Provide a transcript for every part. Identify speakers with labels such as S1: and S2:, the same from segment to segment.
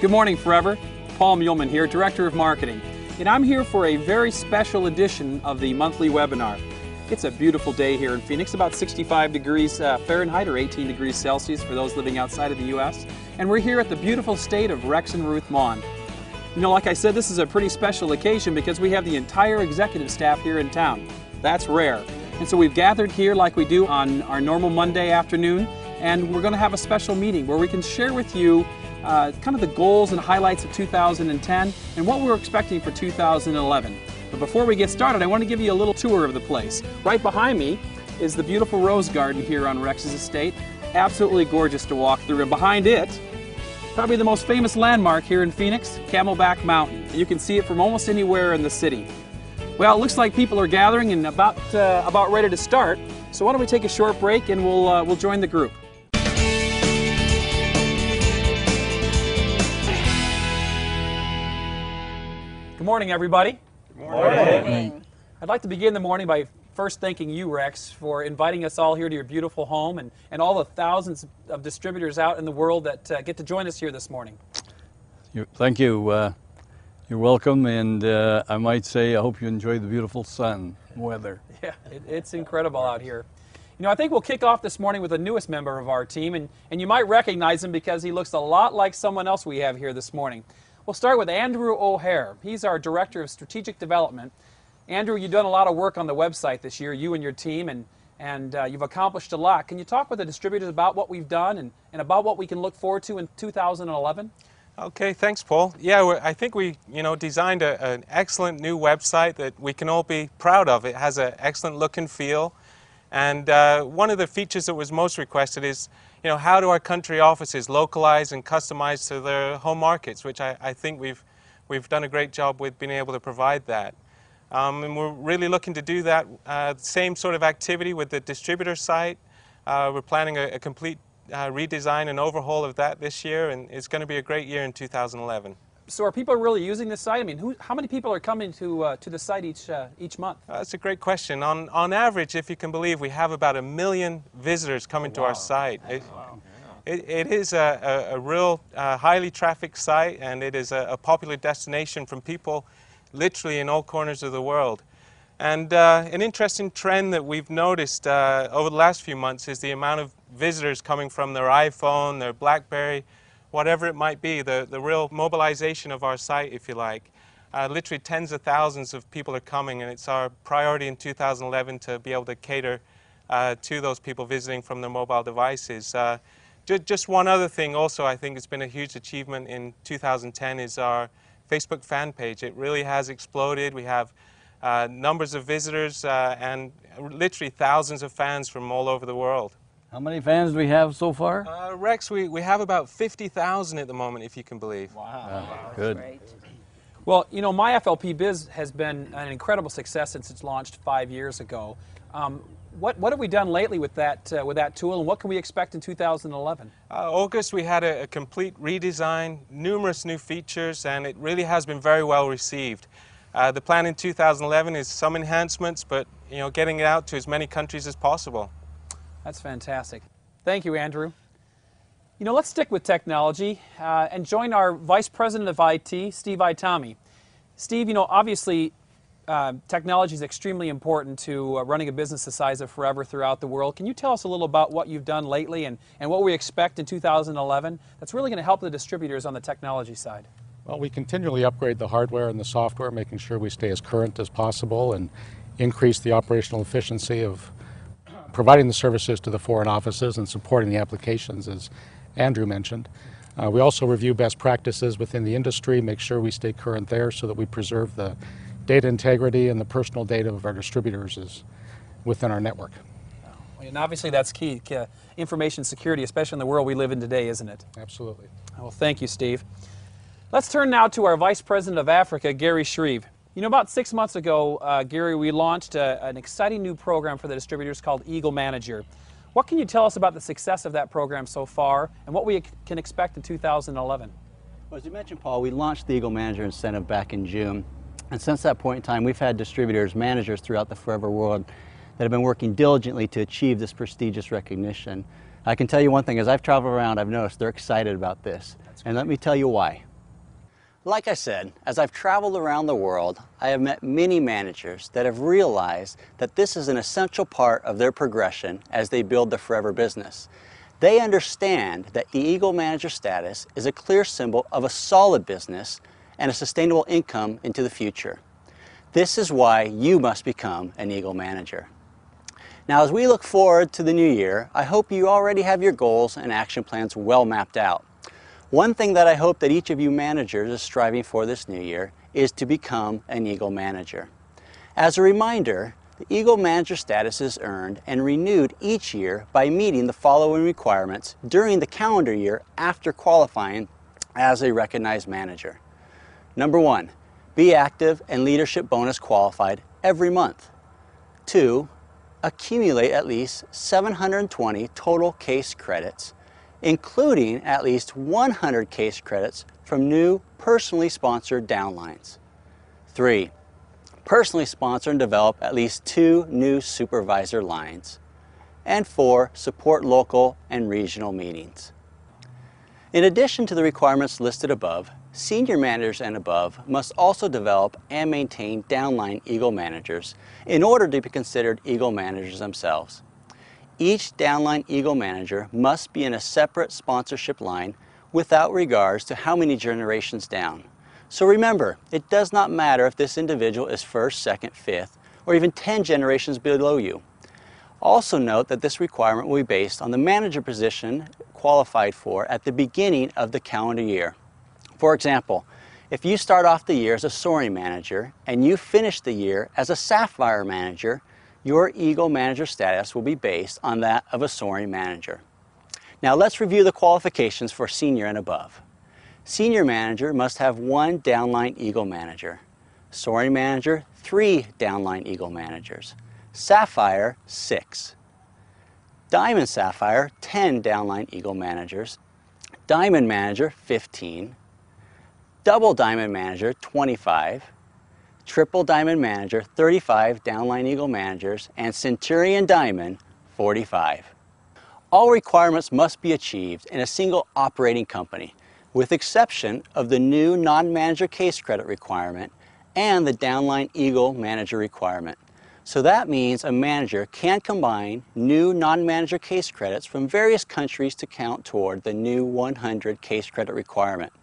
S1: Good morning, Forever. Paul Muehlman here, Director of Marketing, and I'm here for a very special edition of the monthly webinar. It's a beautiful day here in Phoenix, about 65 degrees Fahrenheit or 18 degrees Celsius for those living outside of the U.S. And we're here at the beautiful state of Rex and Ruth Maughan. You know, like I said, this is a pretty special occasion because we have the entire executive staff here in town. That's rare. And so we've gathered here like we do on our normal Monday afternoon, and we're going to have a special meeting where we can share with you kind of the goals and highlights of 2010 and what we're expecting for 2011. But before we get started, I want to give you a little tour of the place. Right behind me is the beautiful rose garden here on Rex's estate. Absolutely gorgeous to walk through. And behind it, probably the most famous landmark here in Phoenix, Camelback Mountain. You can see it from almost anywhere in the city. Well, it looks like people are gathering and about ready to start. So why don't we take a short break and we'll join the group. Good morning, everybody.
S2: Good morning.
S1: I'd like to begin the morning by first thanking you, Rex, for inviting us all here to your beautiful home and all the thousands of distributors out in the world that get to join us here this morning.
S2: Thank you. You're welcome, and I might say I hope you enjoy the beautiful sun weather.
S1: Yeah, it's incredible out here. You know, I think we'll kick off this morning with the newest member of our team, and you might recognize him because he looks a lot like someone else we have here this morning. We'll start with Andrew O'Hare. He's our Director of Strategic Development. Andrew, you've done a lot of work on the website this year, you and your team, and you've accomplished a lot. Can you talk with the distributors about what we've done and about what we can look forward to in 2011?
S3: Okay, thanks, Paul. Yeah, I think we designed an excellent new website that we can all be proud of. It has an excellent look and feel. And one of the features that was most requested is, how do our country offices localize and customize to their home markets, which I think we've done a great job with being able to provide that. And we're really looking to do that same sort of activity with the distributor site. We're planning a complete redesign and overhaul of that this year, and it's going to be a great year in 2011.
S1: So are people really using this site? I mean, how many people are coming to the site each month?
S3: That's a great question. On average, if you can believe, we have about 1 million visitors coming to our site. It is a real highly trafficked site, and it is a popular destination from people literally in all corners of the world. And an interesting trend that we've noticed over the last few months is the amount of visitors coming from their iPhone, their BlackBerry, whatever it might be, the real mobilization of our site, if you like. Literally tens of thousands of people are coming, and it's our priority in 2011 to be able to cater to those people visiting from their mobile devices. Just one other thing also I think has been a huge achievement in 2010 is our Facebook fan page. It really has exploded. We have numbers of visitors and literally thousands of fans from all over the world.
S2: How many fans do we have so far?
S3: Rex, we have about 50,000 at the moment, if you can believe.
S2: Wow. Good.
S4: Great.
S1: Well, My FLP Biz has been an incredible success since it's launched 5 years ago. What have we done lately with that tool, and what can we expect in 2011?
S3: August, we had a complete redesign, numerous new features, and it really has been very well received. The plan in 2011 is some enhancements, but getting it out to as many countries as possible.
S1: That's fantastic. Thank you, Andrew. Let's stick with technology and join our Vice President of IT, Steve Itami. Steve, obviously technology is extremely important to running a business the size of Forever throughout the world. Can you tell us a little about what you've done lately and what we expect in 2011 that's really going to help the distributors on the technology side?
S5: Well, we continually upgrade the hardware and the software, making sure we stay as current as possible and increase the operational efficiency of providing the services to the foreign offices and supporting the applications, as Andrew mentioned. We also review best practices within the industry, make sure we stay current there so that we preserve the data integrity and the personal data of our distributors within our network.
S1: And obviously that's key, information security, especially in the world we live in today, isn't it?
S5: Absolutely.
S1: Well, thank you, Steve. Let's turn now to our Vice President of Africa, Gary Shreve. About 6 months ago, Gary, we launched an exciting new program for the distributors called Eagle Manager. What can you tell us about the success of that program so far and what we can expect in 2011?
S4: Well, as you mentioned, Paul, we launched the Eagle Manager Incentive back in June. And since that point in time, we've had distributors, managers throughout the Forever world that have been working diligently to achieve this prestigious recognition. I can tell you one thing, as I've traveled around, I've noticed they're excited about this. And let me tell you why. Like I said, as I've traveled around the world, I have met many managers that have realized that this is an essential part of their progression as they build the forever business. They understand that the Eagle Manager status is a clear symbol of a solid business and a sustainable income into the future. This is why you must become an Eagle Manager. Now, as we look forward to the new year, I hope you already have your goals and action plans well mapped out. One thing that I hope that each of you managers is striving for this new year is to become an Eagle Manager. As a reminder, the Eagle Manager status is earned and renewed each year by meeting the following requirements during the calendar year after qualifying as a recognized manager. Number 1, be active and leadership bonus qualified every month. 2, accumulate at least 720 total case credits, including at least 100 case credits from new personally sponsored downlines. 3, personally sponsor and develop at least 2 new supervisor lines. And 4, support local and regional meetings. In addition to the requirements listed above, senior managers and above must also develop and maintain downline Eagle Managers in order to be considered Eagle Managers themselves. Each downline Eagle Manager must be in a separate sponsorship line without regards to how many generations down. So remember, it does not matter if this individual is 1st, 2nd, 5th, or even 10 generations below you. Also note that this requirement will be based on the manager position qualified for at the beginning of the calendar year. For example, if you start off the year as a Soaring Manager and you finish the year as a Sapphire Manager, your Eagle Manager status will be based on that of a Soaring Manager. Now let's review the qualifications for Senior and above. Senior Manager must have 1 downline Eagle Manager. Soaring Manager, 3 downline Eagle Managers. Sapphire, 6. Diamond Sapphire, 10 downline Eagle Managers. Diamond Manager, 15. Double Diamond Manager, 25. Triple Diamond Manager, 35 downline Eagle Managers, and Centurion Diamond, 45. All requirements must be achieved in a single operating company, with exception of the new non-manager case credit requirement and the downline Eagle Manager requirement. So that means a manager can combine new non-manager case credits from various countries to count toward the new 100 case credit requirement.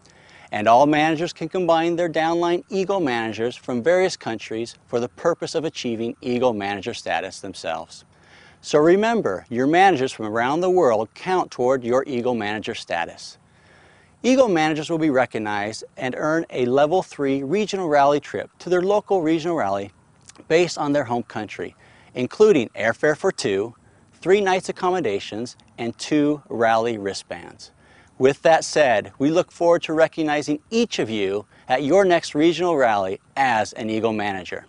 S4: And all managers can combine their downline Eagle Managers from various countries for the purpose of achieving Eagle Manager status themselves. So remember, your managers from around the world count toward your Eagle Manager status. Eagle Managers will be recognized and earn a Level 3 regional rally trip to their local regional rally based on their home country, including airfare for 2, 3 nights accommodations, and 2 rally wristbands. With that said, we look forward to recognizing each of you at your next regional rally as an Eagle Manager.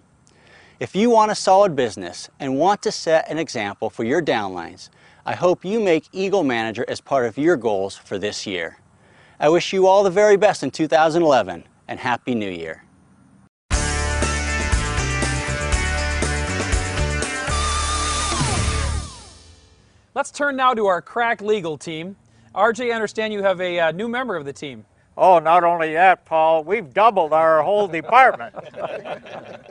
S4: If you want a solid business and want to set an example for your downlines, I hope you make Eagle Manager as part of your goals for this year. I wish you all the very best in 2011 and Happy New Year.
S1: Let's turn now to our crack legal team. RJ, I understand you have a new member of the team.
S6: Oh, not only that, Paul, we've doubled our whole department.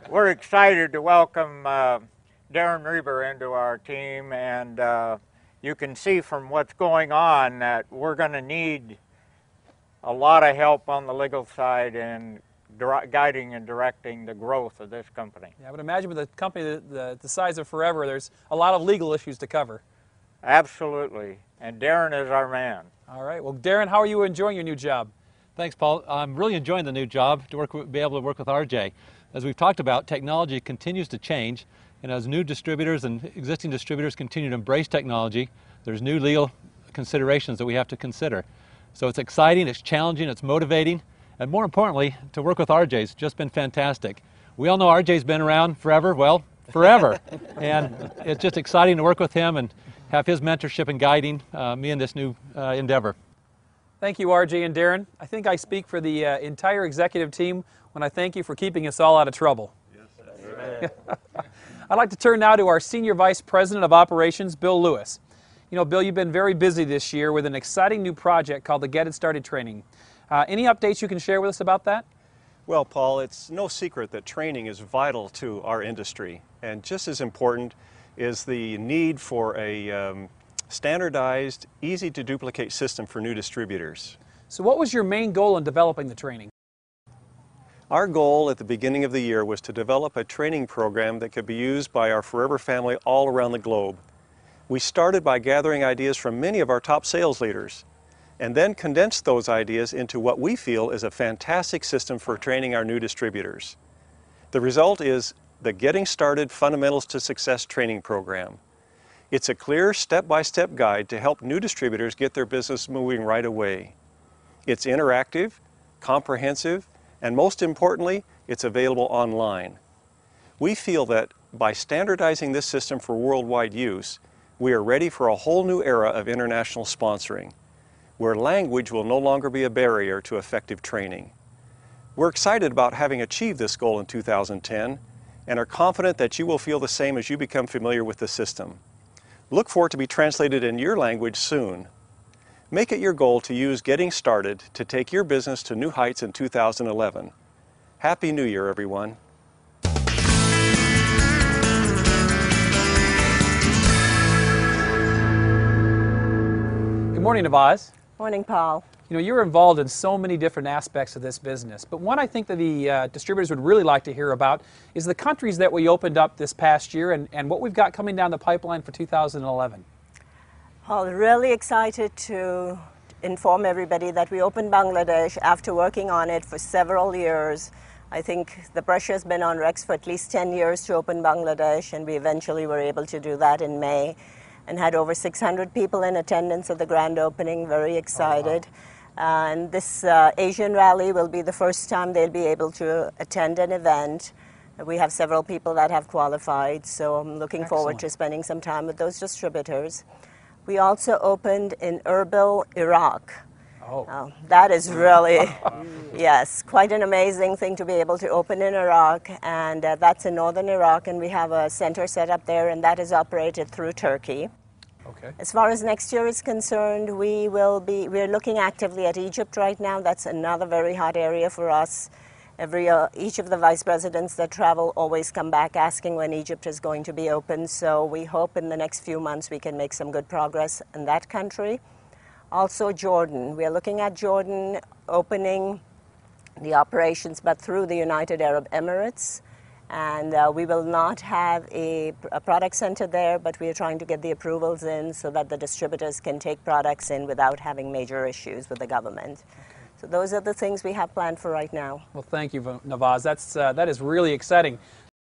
S6: We're excited to welcome Darren Reber into our team, and you can see from what's going on that we're going to need a lot of help on the legal side in guiding and directing the growth of this company.
S1: Yeah, I would imagine with a company the size of Forever, there's a lot of legal issues to cover.
S6: Absolutely, and Darren is our man.
S1: All right, well, Darren, how are you enjoying your new job?
S7: Thanks, Paul. I'm really enjoying the new job, be able to work with RJ. As we've talked about, technology continues to change, and as new distributors and existing distributors continue to embrace technology, there's new legal considerations that we have to consider. So it's exciting, it's challenging, it's motivating, and more importantly, to work with RJ has just been fantastic. We all know RJ's been around forever, well, forever. And it's just exciting to work with him and have his mentorship and guiding me in this new endeavor.
S1: Thank you, RJ and Darren. I think I speak for the entire executive team when I thank you for keeping us all out of trouble. Yes, I'd like to turn now to our Senior Vice President of Operations, Bill Lewis. You know, Bill, you've been very busy this year with an exciting new project called the Get It Started Training. Any updates you can share with us about that?
S8: Well, Paul, it's no secret that training is vital to our industry, and just as important is the need for a standardized, easy-to-duplicate system for new distributors.
S1: So what was your main goal in developing the training?
S8: Our goal at the beginning of the year was to develop a training program that could be used by our Forever family all around the globe. We started by gathering ideas from many of our top sales leaders, and then condensed those ideas into what we feel is a fantastic system for training our new distributors. The result is the Getting Started Fundamentals to Success training program. It's a clear step-by-step guide to help new distributors get their business moving right away. It's interactive, comprehensive, and most importantly, it's available online. We feel that by standardizing this system for worldwide use, we are ready for a whole new era of international sponsoring, where language will no longer be a barrier to effective training. We're excited about having achieved this goal in 2010 and are confident that you will feel the same as you become familiar with the system. Look for it to be translated in your language soon. Make it your goal to use Getting Started to take your business to new heights in 2011. Happy New Year, everyone.
S1: Good morning, Navaz.
S9: Morning, Paul.
S1: You know, you're involved in so many different aspects of this business, but one I think that the distributors would really like to hear about is the countries that we opened up this past year and what we've got coming down the pipeline for 2011.
S9: Paul, really excited to inform everybody that we opened Bangladesh after working on it for several years. I think the pressure has been on Rex for at least 10 years to open Bangladesh, and we eventually were able to do that in May and had over 600 people in attendance at the grand opening, very excited. Oh, wow. And this Asian rally will be the first time they'll be able to attend an event. We have several people that have qualified, so I'm looking forward to spending some time with those distributors. We also opened in Erbil, Iraq. Oh. That is really, yes, quite an amazing thing to be able to open in Iraq, and that's in northern Iraq, and we have a center set up there, and that is operated through Turkey. Okay. As far as next year is concerned, we're looking actively at Egypt right now. That's another very hot area for us. Each of the vice presidents that travel always come back asking when Egypt is going to be open, so we hope in the next few months we can make some good progress in that country. Also Jordan. We are looking at Jordan opening the operations, but through the United Arab Emirates. And we will not have a product center there, but we are trying to get the approvals in so that the distributors can take products in without having major issues with the government. Okay. So those are the things we have planned for right now.
S1: Well, thank you, Navaz. That is really exciting.